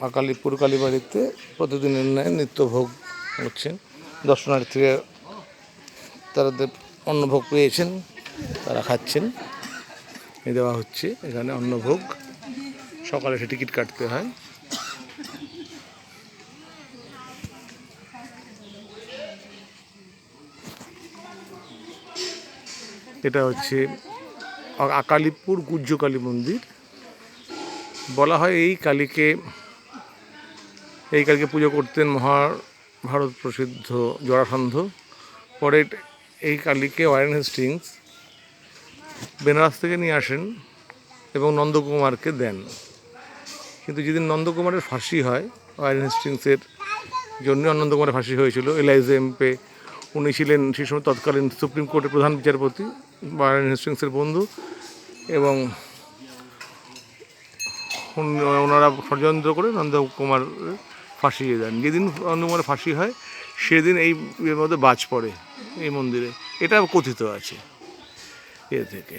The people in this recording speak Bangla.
আকালিপুর কালীবাড়িতে প্রতিদিনের ন্যায় নিত্যভোগ হচ্ছেন। দর্শনার্থীরা তারা অন্নভোগ পেয়েছেন, তারা খাচ্ছেন। দেওয়া হচ্ছে এখানে অন্নভোগ। সকালে সে টিকিট কাটতে হয়। এটা হচ্ছে আকালিপুর গুজ্জকালী মন্দির। বলা হয় এই কালীকে পুজো করতেন মহাভারত প্রসিদ্ধ জরাসন্ধ। পরে এই কালীকে ওয়ারেন হেস্টিংস বেনারস থেকে নিয়ে আসেন এবং নন্দকুমারকে দেন। কিন্তু যেদিন নন্দকুমারের ফাঁসি হয়, ওয়ারেন হেস্টিংসের জন্য নন্দকুমারের ফাঁসি হয়েছিল। এলাইজা এমপে উনি ছিলেন সেই সময় তৎকালীন সুপ্রিম কোর্টের প্রধান বিচারপতি, ওয়ারেন হেস্টিংসের বন্ধু, এবং ওনারা ষড়যন্ত্র করে নন্দকুমার ফাঁসিয়ে দেন। যেদিন নন্দকুমারের ফাঁসি হয় সেদিন এই মধ্যে বাজ পড়ে এই মন্দিরে, এটা কথিত আছে এ থেকে।